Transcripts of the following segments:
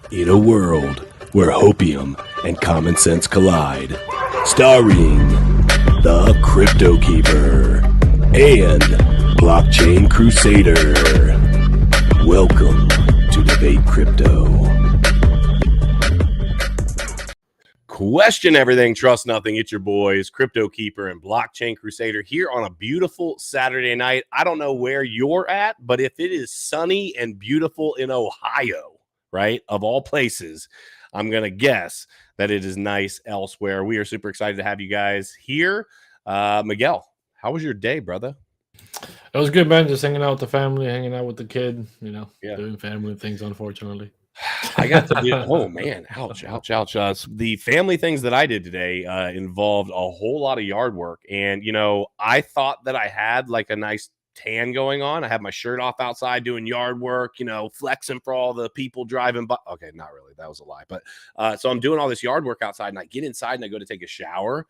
In a world where hopium and common sense collide, starring the CryptoKeeper and BlockchainCrusader. Welcome to Debate Crypto. Question everything, trust nothing. It's your boys, CryptoKeeper and BlockchainCrusader, here on a beautiful Saturday night. I don't know where you're at, but if it is sunny and beautiful in Ohio, right, of all places, I'm going to guess that it is nice elsewhere. We are super excited to have you guys here. Miguel, how was your day, brother? It was good, man. Just hanging out with the family, hanging out with the kid, doing family things, unfortunately. I got to do, oh man, ouch. The family things that I did today involved a whole lot of yard work. And, I thought that I had like a nice tan going on. I had my shirt off outside doing yard work, flexing for all the people driving by. Okay, not really. That was a lie. But so I'm doing all this yard work outside, and I get inside and I go to take a shower.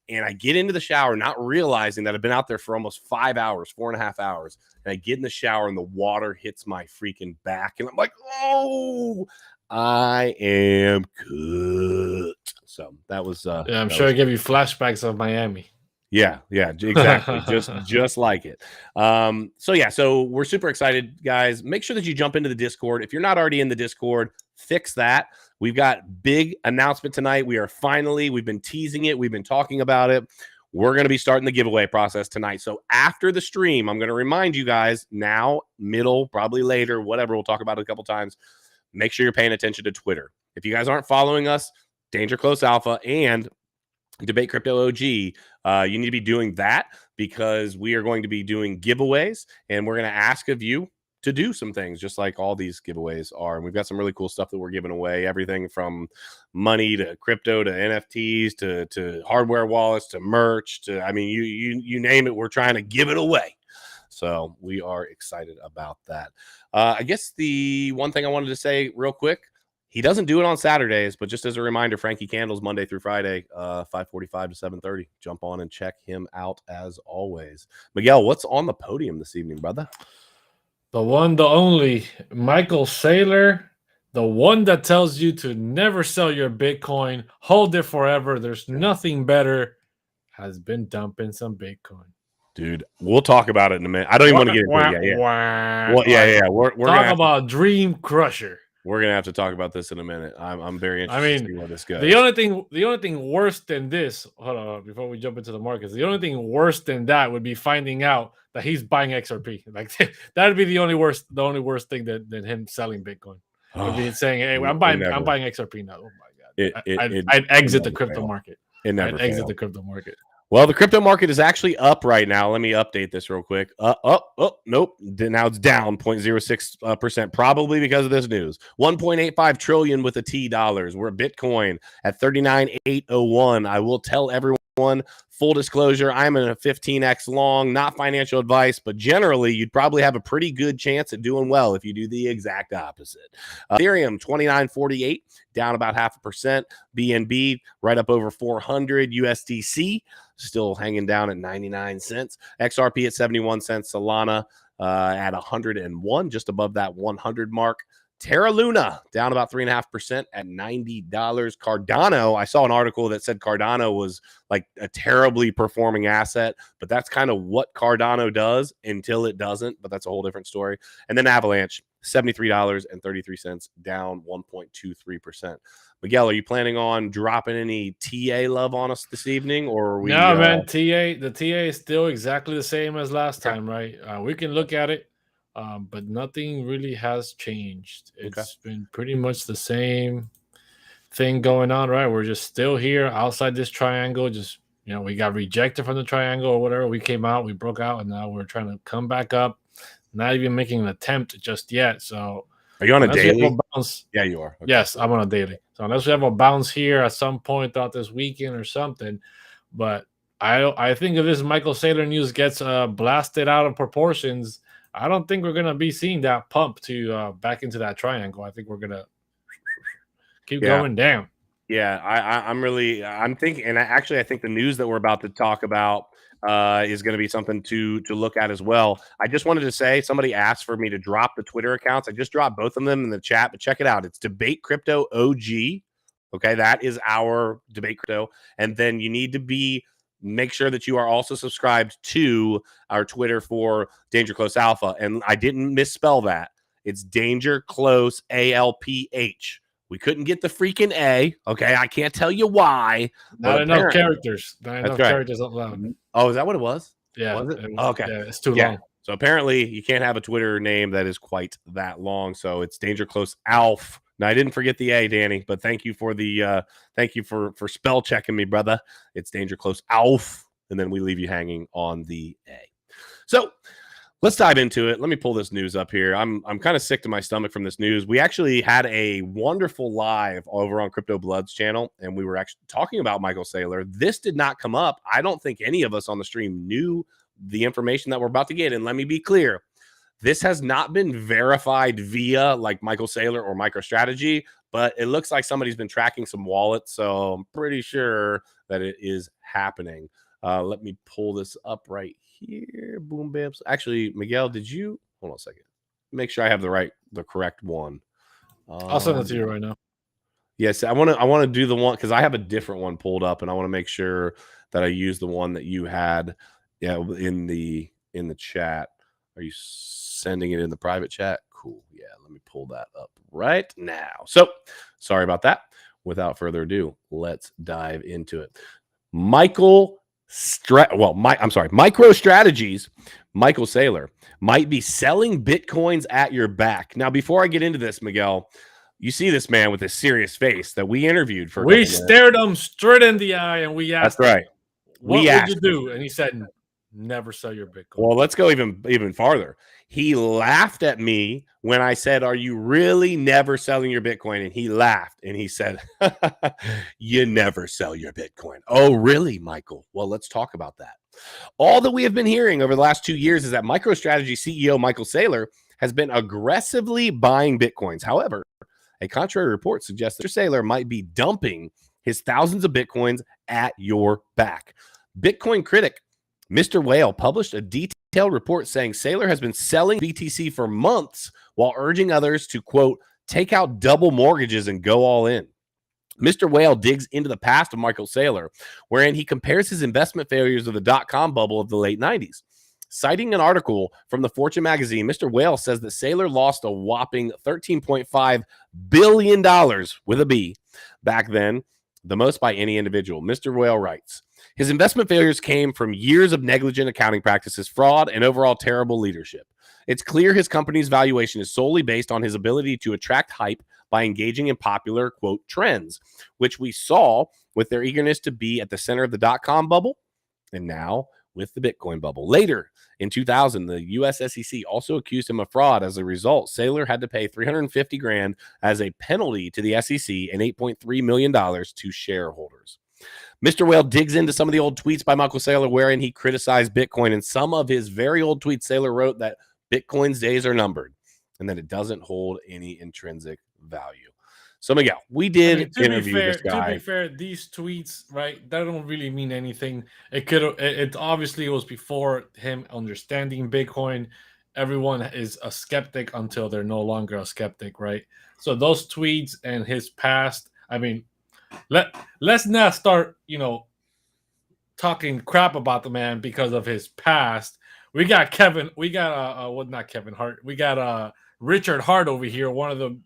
And I get into the shower, not realizing that I've been out there for almost 5 hours, 4.5 hours. And I get in the shower and the water hits my freaking back. And I'm like, oh, I am cooked. So that was I'm sure it gave you flashbacks of Miami. Yeah, exactly. just like it. So we're super excited, guys. Make sure that you jump into the Discord. If you're not already in the Discord, fix that. We've got big announcement tonight. We've been teasing it. We've been talking about it. We're going to be starting the giveaway process tonight. So after the stream, I'm going to remind you guys now, middle, probably later, whatever. We'll talk about it a couple times. Make sure you're paying attention to Twitter. If you guys aren't following us, Danger Close Alpha and Debate Crypto OG, you need to be doing that because we are going to be doing giveaways, and we're going to ask of you to do some things just like all these giveaways are. And we've got some really cool stuff that we're giving away, everything from money to crypto to NFTs to hardware wallets to merch to, I mean, you name it, we're trying to give it away. So we are excited about that. I guess the one thing I wanted to say real quick, he doesn't do it on Saturdays, but just as a reminder, Frankie Candles Monday through Friday, 5:45 to 7:30. Jump on and check him out as always. Miguel, what's on the podium this evening, brother? The one, the only, Michael Saylor, the one that tells you to never sell your Bitcoin, hold it forever. There's nothing better, has been dumping some Bitcoin. Dude, we'll talk about it in a minute. I don't even want to get into it yet. Yeah. We're talk about Dream Crusher. We're gonna have to talk about this in a minute. I'm very interested to see where this goes. The only thing worse than this, hold on, before we jump into the markets, the only thing worse than that would be finding out that he's buying XRP. Like that'd be the only worst thing than him selling Bitcoin. Would be saying, "Hey, I'm buying XRP now." Oh my god! I'd exit the crypto market. I'd exit the crypto market. Well, the crypto market is actually up right now. Let me update this real quick. Nope. Now it's down 0.06%, probably because of this news. 1.85 trillion with a T dollars. We're Bitcoin at 39,801. I will tell everyone, full disclosure, I'm in a 15x long, not financial advice, but generally you'd probably have a pretty good chance at doing well if you do the exact opposite. Ethereum 29.48, down about 0.5%. BNB right up over 400. USDC still hanging down at 99 cents. XRP at 71 cents. Solana at 101, just above that 100 mark. Terra Luna down about 3.5% at $90. Cardano, I saw an article that said Cardano was like a terribly performing asset, but that's kind of what Cardano does until it doesn't, but that's a whole different story. And then Avalanche, $73.33, down 1.23%. Miguel, are you planning on dropping any TA love on us this evening, or are we? No, man. The TA is still exactly the same as last time, right? We can look at it, but nothing really has changed. It's been pretty much the same thing going on, right? We're just still here outside this triangle. Just we got rejected from the triangle or whatever. We came out, we broke out, and now we're trying to come back up. Not even making an attempt just yet. So, are you on a daily? Bounce, yeah, you are. Okay. Yes, I'm on a daily. So unless we have a bounce here at some point throughout this weekend or something, but I think if this Michael Saylor news gets blasted out of proportions, I don't think we're gonna be seeing that pump to back into that triangle. I think we're gonna keep going down. Yeah, I'm thinking, and I think the news that we're about to talk about is going to be something to look at as well. I just wanted to say, somebody asked for me to drop the Twitter accounts. I just dropped both of them in the chat, but check it out. It's Debate Crypto OG. Okay, that is our Debate Crypto. And then you need to make sure that you are also subscribed to our Twitter for Danger Close Alpha. And I didn't misspell that. It's Danger Close ALPH. We couldn't get the freaking A. Okay, I can't tell you why. Not enough characters. Not enough characters allowed. Oh, is that what it was? Yeah. Was it? Okay. Yeah, it's too long. So apparently you can't have a Twitter name that is quite that long. So it's Danger Close Alf. Now I didn't forget the A, Danny, but thank you for for spell checking me, brother. It's Danger Close Alf, and then we leave you hanging on the A. So let's dive into it. Let me pull this news up here. I'm kind of sick to my stomach from this news. We actually had a wonderful live over on Crypto Blood's channel, and we were actually talking about Michael Saylor. This did not come up. I don't think any of us on the stream knew the information that we're about to get. And let me be clear. This has not been verified via like Michael Saylor or Microstrategy, but it looks like somebody's been tracking some wallets. So I'm pretty sure that it is happening. Let me pull this up right here. Boom, bams. Actually, Miguel, did you hold on a second? Make sure I have the correct one. I'll send it to you right now. Yes, I want to do the one because I have a different one pulled up, and I want to make sure that I use the one that you had. Yeah, in the chat. Are you sending it in the private chat? Cool. Yeah, let me pull that up right now. So, sorry about that. Without further ado, let's dive into it. MicroStrategy's Michael Saylor might be selling Bitcoins at your back. Now, before I get into this, Miguel, you see this man with a serious face that we interviewed for. We stared him straight in the eye and we asked, "That's right. What would you do?" And he said, "Never sell your Bitcoin." Well, let's go even farther. He laughed at me when I said, "Are you really never selling your Bitcoin?" And he laughed and he said, "You never sell your Bitcoin." Oh, really, Michael? Well, let's talk about that. All that we have been hearing over the last 2 years is that MicroStrategy CEO Michael Saylor has been aggressively buying Bitcoins. However, a contrary report suggests that Saylor might be dumping his thousands of Bitcoins at your back. Bitcoin critic Mr. Whale published a detailed report saying Saylor has been selling BTC for months while urging others to, quote, take out double mortgages and go all in. Mr. Whale digs into the past of Michael Saylor, wherein he compares his investment failures of the dot-com bubble of the late 90s. Citing an article from the Fortune magazine, Mr. Whale says that Saylor lost a whopping $13.5 billion with a B back then, the most by any individual. Mr. Whale writes, his investment failures came from years of negligent accounting practices, fraud, and overall terrible leadership. It's clear his company's valuation is solely based on his ability to attract hype by engaging in popular, quote, trends, which we saw with their eagerness to be at the center of the dot-com bubble and now with the Bitcoin bubble. Later in 2000, the US SEC also accused him of fraud. As a result, Saylor had to pay $350,000 as a penalty to the SEC and $8.3 million to shareholders. Mr. Whale digs into some of the old tweets by Michael Saylor wherein he criticized Bitcoin. In some of his very old tweets, Saylor wrote that Bitcoin's days are numbered and that it doesn't hold any intrinsic value. So, Miguel, we did interview this guy. To be fair, these tweets, right, that don't really mean anything. It obviously was before him understanding Bitcoin. Everyone is a skeptic until they're no longer a skeptic, right? So those tweets and his past, I mean, let's not start, talking crap about the man because of his past. We got Richard Hart over here, one of the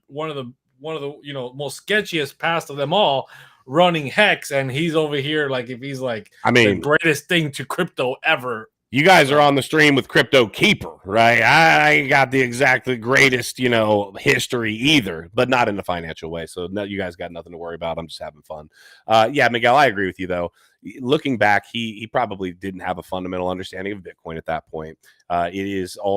most sketchiest past of them all, running Hex, and he's over here like if he's like the greatest thing to crypto ever. You guys are on the stream with CryptoKeeper, right? I ain't got the greatest, history either, but not in a financial way. So no, you guys got nothing to worry about. I'm just having fun. Yeah, Miguel, I agree with you though. Looking back, he probably didn't have a fundamental understanding of Bitcoin at that point. A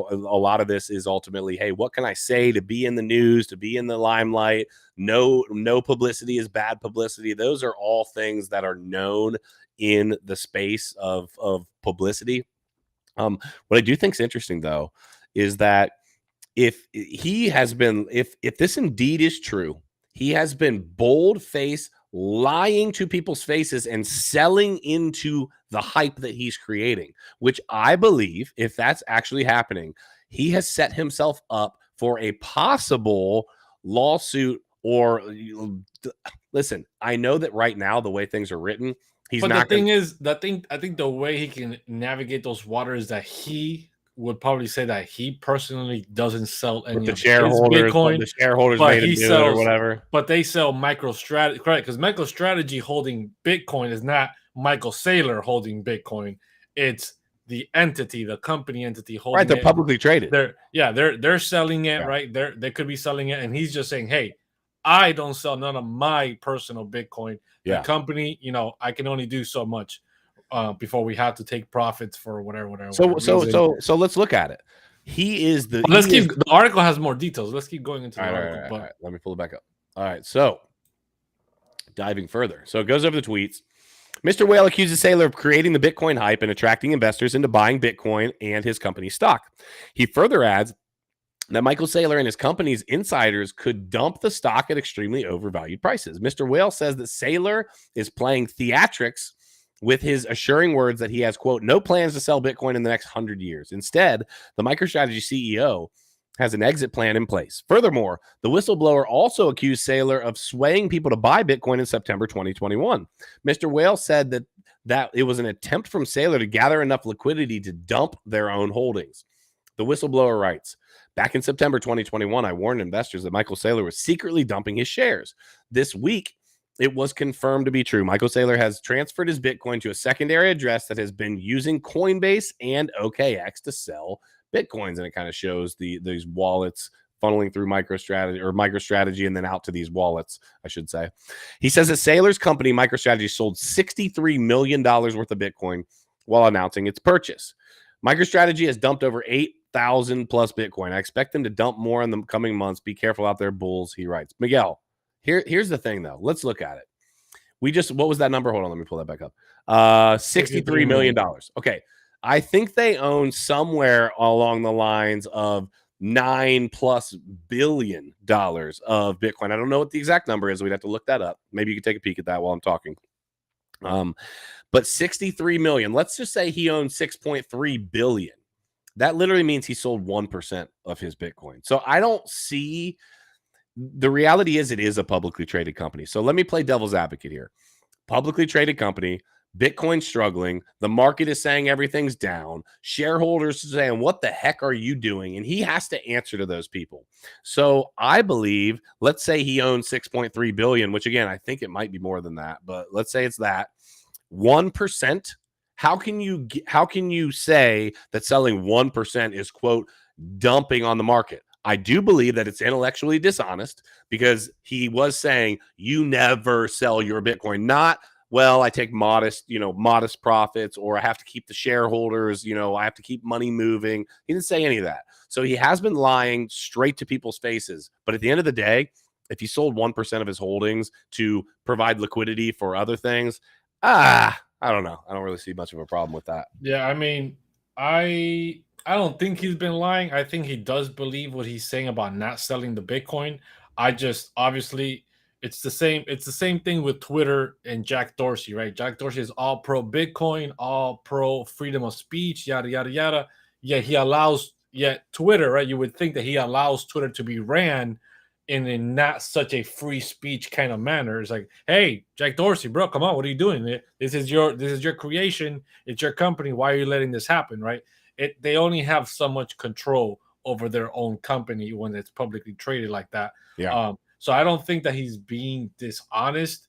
lot of this is ultimately, hey, what can I say to be in the news, to be in the limelight? No publicity is bad publicity. Those are all things that are known in the space of publicity. What I do think is interesting though is that if this indeed is true, he has been bold-faced lying to people's faces and selling into the hype that he's creating, which I believe, if that's actually happening, he has set himself up for a possible lawsuit. Or listen, I know that right now, the way things are written, he's not. The thing is, I think the way he can navigate those waters is that he would probably say that he personally doesn't sell any of his Bitcoin. The shareholders but made he him do sells, it or whatever. But they sell Microstrategy, correct? Because Microstrategy holding Bitcoin is not Michael Saylor holding Bitcoin. It's the entity, the company entity holding right. They're it. publicly traded. They're selling it, right? They could be selling it, and he's just saying, "Hey, I don't sell none of my personal Bitcoin. The company, I can only do so much before we have to take profits for whatever. So let's look at it. He is the. The article has more details. Let's keep going into the article. All right. Let me pull it back up. All right. So diving further. So it goes over the tweets. Mr. Whale accuses Saylor of creating the Bitcoin hype and attracting investors into buying Bitcoin and his company's stock. He further adds that Michael Saylor and his company's insiders could dump the stock at extremely overvalued prices. Mr. Whale says that Saylor is playing theatrics with his assuring words that he has, quote, no plans to sell Bitcoin in the next 100 years. Instead, the MicroStrategy CEO has an exit plan in place. Furthermore, the whistleblower also accused Saylor of swaying people to buy Bitcoin in September 2021. Mr. Whale said that it was an attempt from Saylor to gather enough liquidity to dump their own holdings. The whistleblower writes, back in September 2021, I warned investors that Michael Saylor was secretly dumping his shares. This week, it was confirmed to be true. Michael Saylor has transferred his Bitcoin to a secondary address that has been using Coinbase and OKX to sell Bitcoins. And it kind of shows these wallets funneling through MicroStrategy and then out to these wallets, I should say. He says that Saylor's company, MicroStrategy, sold $63 million worth of Bitcoin while announcing its purchase. MicroStrategy has dumped over 8,000 plus Bitcoin. I expect them to dump more in the coming months. Be careful out there, bulls, he writes. Miguel, here's the thing, though. Let's look at it. What was that number? Hold on, let me pull that back up. $63 million. Okay. I think they own somewhere along the lines of $9+ billion of Bitcoin. I don't know what the exact number is. We'd have to look that up. Maybe you could take a peek at that while I'm talking. But 63 million, let's just say he owns 6.3 billion. That literally means he sold 1% of his Bitcoin. So I don't see, the reality is it is a publicly traded company. So let me play devil's advocate here. Publicly traded company, Bitcoin struggling, the market is saying everything's down, shareholders are saying, what the heck are you doing? And he has to answer to those people. So I believe, let's say he owns 6.3 billion, which again, I think it might be more than that, but let's say it's that. 1%. How can you say that selling 1% is, quote, dumping on the market? I do believe that it's intellectually dishonest because he was saying you never sell your Bitcoin. Not, well, I take modest profits, or I have to keep the shareholders, I have to keep money moving. He didn't say any of that. So he has been lying straight to people's faces. But at the end of the day, if he sold 1% of his holdings to provide liquidity for other things, I don't know. I don't really see much of a problem with that. Yeah, I mean, I don't think he's been lying. I think he does believe what he's saying about not selling the Bitcoin. Obviously it's the same thing with Twitter and Jack Dorsey, right? Jack Dorsey is all pro Bitcoin, all pro freedom of speech, yada yada yada. Yet Twitter, right? You would think that he allows Twitter to be ran in not such a free speech kind of manner. It's like, hey, Jack Dorsey, bro, come on, what are you doing? This is your creation. It's your company. Why are you letting this happen, right? They only have so much control over their own company when it's publicly traded like that. Yeah. So I don't think that he's being dishonest.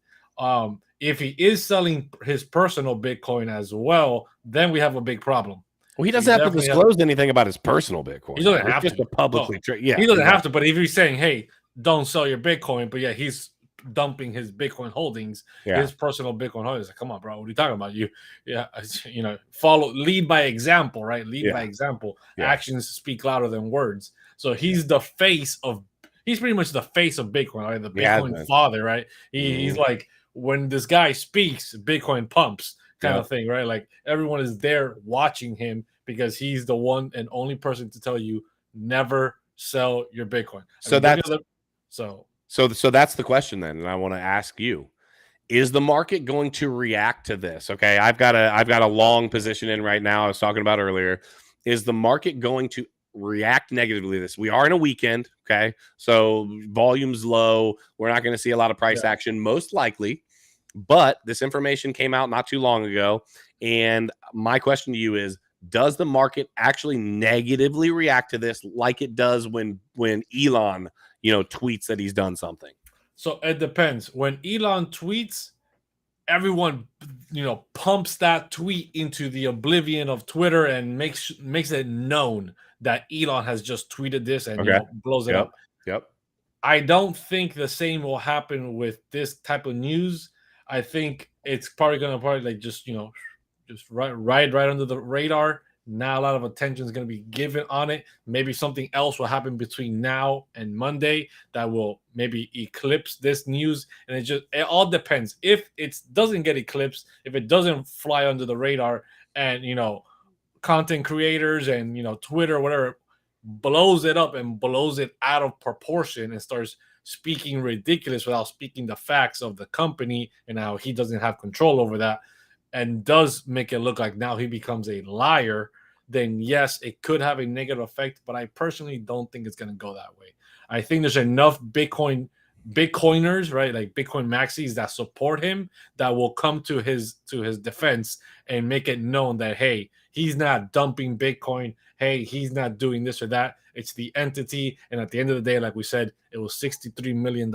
If he is selling his personal Bitcoin as well, then we have a big problem. Well, he doesn't have to disclose anything about his personal Bitcoin. He doesn't have to. Publicly trade. Yeah, he doesn't have to. But if he's saying, hey, don't sell your Bitcoin, but yeah, he's dumping his Bitcoin holdings, his personal Bitcoin holdings. Like, come on, bro, what are you talking about? Lead by example, right? By example. Yeah. Actions speak louder than words. So he's he's pretty much the face of Bitcoin, right? The Bitcoin father, right? He's like, when this guy speaks, Bitcoin pumps kind of thing, right? Like everyone is there watching him because he's the one and only person to tell you never sell your Bitcoin. So that's the question then, and I want to ask you: Is the market going to react to this? Okay, I've got a long position in right now. I was talking about earlier. Is the market going to react negatively to this? We are in a weekend, okay? So volume's low. We're not going to see a lot of price action, most likely. But this information came out not too long ago. And my question to you is, does the market actually negatively react to this like it does when Elon, tweets that he's done something? So it depends. When Elon tweets, everyone, pumps that tweet into the oblivion of Twitter and makes it known that Elon has just tweeted this and blows it up. Yep. I don't think the same will happen with this type of news. I think it's probably going to just ride right under the radar. Not a lot of attention is going to be given on it. Maybe something else will happen between now and Monday that will maybe eclipse this news. And it all depends. If it doesn't get eclipsed, if it doesn't fly under the radar, and content creators and Twitter, whatever, blows it up and blows it out of proportion and starts speaking ridiculous without speaking the facts of the company and how he doesn't have control over that, and does make it look like now he becomes a liar, then yes, it could have a negative effect. But I personally don't think it's going to go that way. I think there's enough Bitcoiners, right, like Bitcoin maxis that support him, that will come to his defense and make it known that, hey, he's not dumping Bitcoin. Hey, he's not doing this or that. It's the entity. And at the end of the day, like we said, it was $63 million.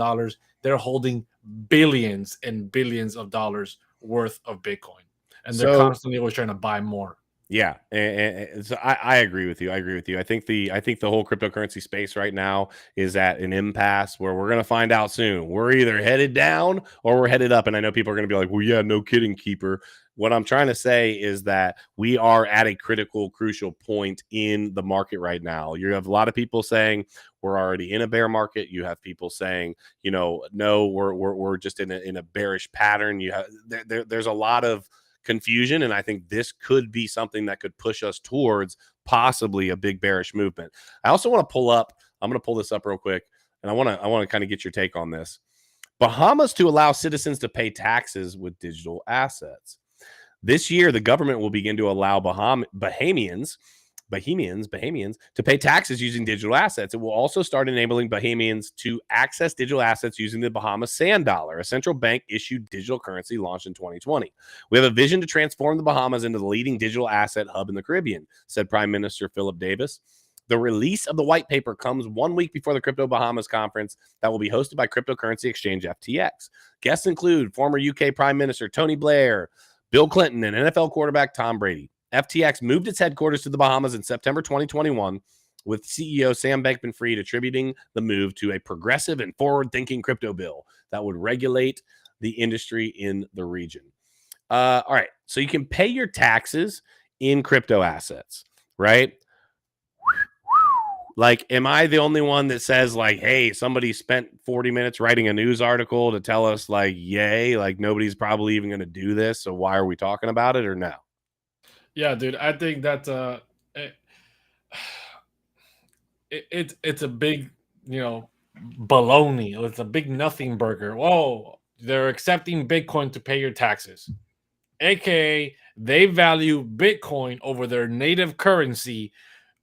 They're holding billions and billions of dollars worth of Bitcoin. And they're constantly always trying to buy more. Yeah, and so I agree with you. I think the whole cryptocurrency space right now is at an impasse where we're going to find out soon. We're either headed down or we're headed up. And I know people are going to be like, well, yeah, no kidding, Keeper. What I'm trying to say is that we are at a crucial point in the market right now. You have a lot of people saying we're already in a bear market. You have people saying, no, we're just in a bearish pattern. You have there's a lot of confusion, and I think this could be something that could push us towards possibly a big bearish movement. I also want to I'm going to pull this up real quick, and I want to kind of get your take on this. Bahamas to allow citizens to pay taxes with digital assets. This year, the government will begin to allow Bahamians to pay taxes using digital assets. It will also start enabling Bahamians to access digital assets using the Bahamas Sand Dollar, a central bank issued digital currency launched in 2020. We have a vision to transform the Bahamas into the leading digital asset hub in the Caribbean, said Prime Minister Philip Davis. The release of the white paper comes 1 week before the Crypto Bahamas conference that will be hosted by cryptocurrency exchange FTX. Guests include former UK Prime Minister Tony Blair, Bill Clinton, and NFL quarterback Tom Brady. FTX moved its headquarters to the Bahamas in September 2021, with CEO Sam Bankman-Fried attributing the move to a progressive and forward-thinking crypto bill that would regulate the industry in the region. All right, so you can pay your taxes in crypto assets, right? Like, am I the only one that says, like, hey, somebody spent 40 minutes writing a news article to tell us, like, yay, like, nobody's probably even going to do this, so why are we talking about it, or no? Yeah, dude, I think that it's a big, baloney. It's a big nothing burger. Whoa, they're accepting Bitcoin to pay your taxes, aka they value Bitcoin over their native currency.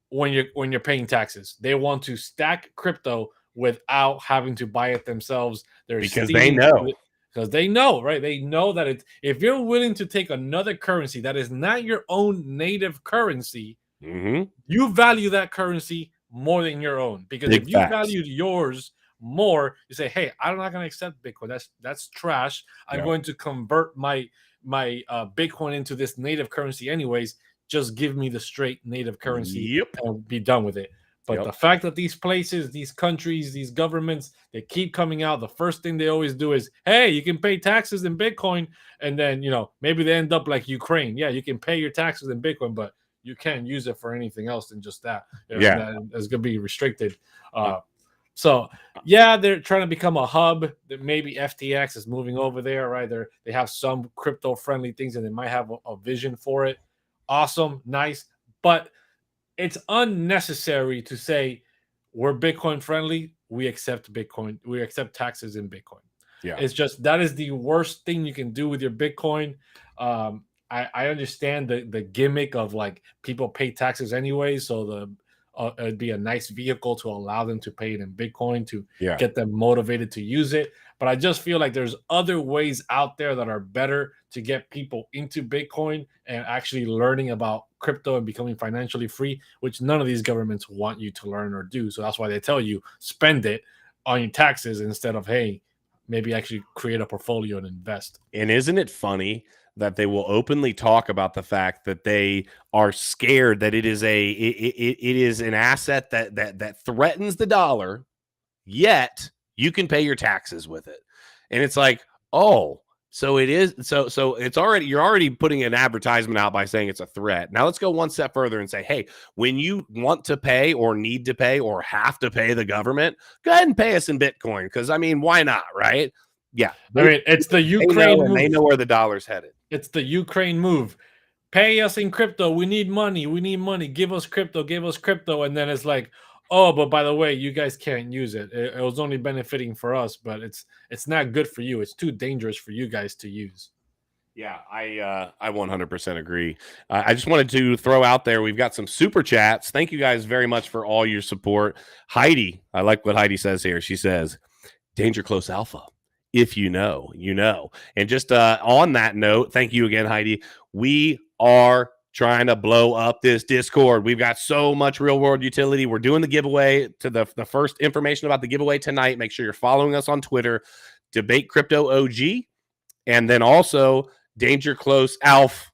When you're paying taxes, they want to stack crypto without having to buy it themselves. Because they know. Because they know, right? They know that if you're willing to take another currency that is not your own native currency, you value that currency more than your own. Because if you valued yours more, you say, hey, I'm not going to accept Bitcoin. That's trash. I'm going to convert my Bitcoin into this native currency anyways. Just give me the straight native currency and be done with it. But the fact that these places, these countries, these governments, they keep coming out, the first thing they always do is, hey, you can pay taxes in Bitcoin. And then, maybe they end up like Ukraine. Yeah, you can pay your taxes in Bitcoin, but you can't use it for anything else than just that. It's going to be restricted. So, yeah, they're trying to become a hub. That maybe FTX is moving over there, right? They have some crypto-friendly things, and they might have a vision for it. Awesome, nice, but it's unnecessary to say we're Bitcoin friendly. We accept Bitcoin. We accept taxes in Bitcoin. Yeah. It's just that is the worst thing you can do with your Bitcoin. I understand the gimmick of like people pay taxes anyway, so it'd be a nice vehicle to allow them to pay it in Bitcoin to get them motivated to use it. But I just feel like there's other ways out there that are better to get people into Bitcoin and actually learning about crypto and becoming financially free, which none of these governments want you to learn or do. So that's why they tell you spend it on your taxes instead of, hey, maybe actually create a portfolio and invest. And isn't it funny that they will openly talk about the fact that they are scared that it is an asset that threatens the dollar, yet you can pay your taxes with it. And it's like, oh, so it is. So it's already, you're already putting an advertisement out by saying it's a threat. Now let's go one step further and say, hey, when you want to pay or need to pay or have to pay the government, go ahead and pay us in Bitcoin. Because I mean, why not? Right? Yeah. I mean, it's the Ukraine move. They know where the dollar's headed. It's the Ukraine move. Pay us in crypto. We need money. We need money. Give us crypto. Give us crypto. And then it's like, oh, but by the way, you guys can't use it. It was only benefiting for us, but it's not good for you. It's too dangerous for you guys to use. Yeah, I 100% agree. I just wanted to throw out there, we've got some super chats. Thank you guys very much for all your support. Heidi, I like what Heidi says here. She says, Danger Close Alpha. If you know, you know. And just on that note, thank you again, Heidi. We are trying to blow up this Discord. We've got so much real world utility. We're doing the giveaway to the first information about the giveaway tonight. Make sure you're following us on Twitter, Debate Crypto OG, and then also Danger Close Alpha.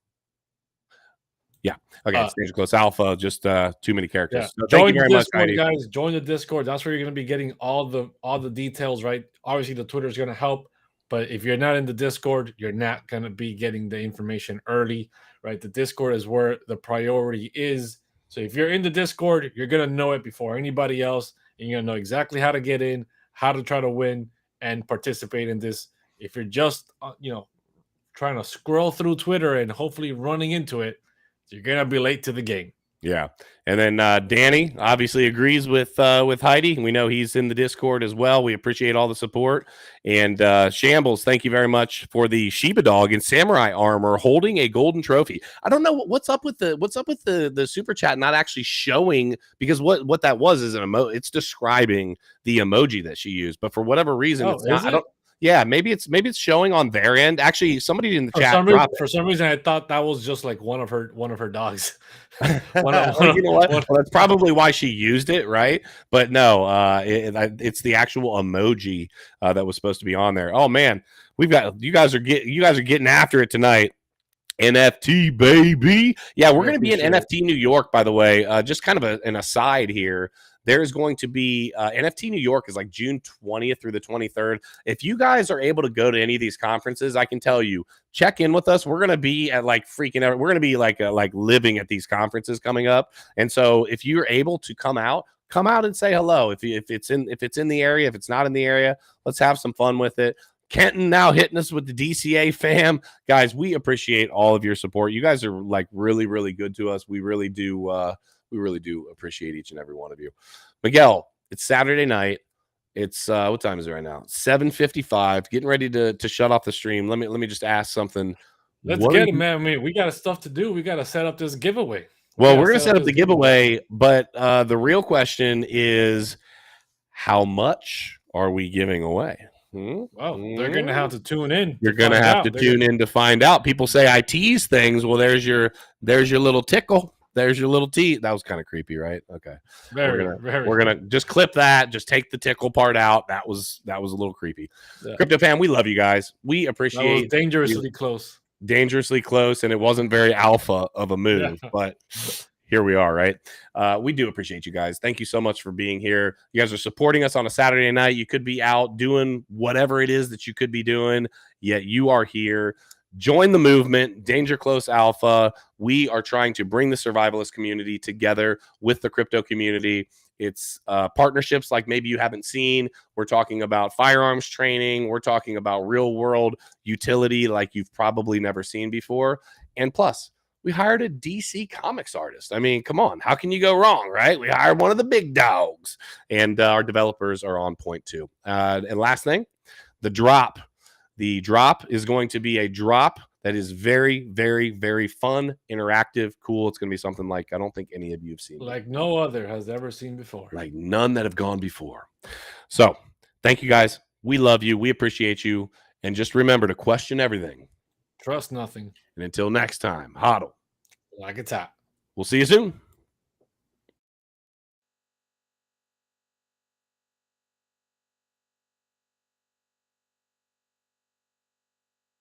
Yeah. Okay. It's Danger Close Alpha. Just too many characters. Yeah. So thank you very much, Heidi. Guys. Join the Discord. That's where you're going to be getting all the details, right? Obviously, the Twitter is going to help, but if you're not in the Discord, you're not going to be getting the information early, right? The Discord is where the priority is. So if you're in the Discord, you're going to know it before anybody else, and you're going to know exactly how to get in, how to try to win, and participate in this. If you're just, trying to scroll through Twitter and hopefully running into it, you're going to be late to the game. Yeah. And then Danny obviously agrees with Heidi. We know he's in the Discord as well. We appreciate all the support. And Shambles, thank you very much for the Shiba dog in samurai armor holding a golden trophy. I don't know what's up with the super chat not actually showing, because what that was is it's describing the emoji that she used, but for whatever reason it's not. I don't. Yeah, maybe it's showing on their end. Actually, somebody in the chat for some reason I thought that was just like one of her dogs. You know what? Well, that's probably why she used it, right? But no, it's the actual emoji that was supposed to be on there. Oh man, you guys are getting after it tonight. NFT baby. Yeah, we're going to be in NFT New York, by the way. Just kind of an aside here. There's going to be NFT New York is like June 20th through the 23rd. If you guys are able to go to any of these conferences, I can tell you, check in with us. We're going to be at like freaking out. We're going to be like living at these conferences coming up. And so if you're able to come out and say hello. If it's in the area, if it's not in the area, let's have some fun with it. Kenton now hitting us with the DCA fam. Guys, we appreciate all of your support. You guys are like really, really good to us. We really do appreciate each and every one of you. Miguel, it's Saturday night. It's what time is it right now? 7:55. Getting ready to shut off the stream. Let me just ask something. Let's get it, man. I mean, we got stuff to do. We got to set up this giveaway. Well, we're gonna set up the giveaway, but the real question is, how much are we giving away? Well, they're going to have to tune in. You're going to have to tune in to find out. People say I tease things. Well, there's your little tickle. There's your little tease. That was kind of creepy, right? Okay. We're gonna just clip that. Just take the tickle part out. That was a little creepy. Yeah. Crypto fam, we love you guys. We appreciate dangerously close. Dangerously close, and it wasn't very alpha of a move, but here we are, right? We do appreciate you guys. Thank you so much for being here. You guys are supporting us on a Saturday night. You could be out doing whatever it is that you could be doing, yet you are here. Join the movement, Danger Close Alpha. We are trying to bring the survivalist community together with the crypto community. It's partnerships like maybe you haven't seen. We're talking about firearms training. We're talking about real world utility like you've probably never seen before. And plus, we hired a DC Comics artist. I mean, come on. How can you go wrong, right? We hired one of the big dogs. And our developers are on point too. And last thing, the drop. The drop is going to be a drop that is very, very, very fun, interactive, cool. It's going to be something like I don't think any of you have seen. Like no other has ever seen before. Like none that have gone before. So thank you guys. We love you. We appreciate you. And just remember to question everything. Trust nothing. And until next time, hodl like it's hot. We'll see you soon.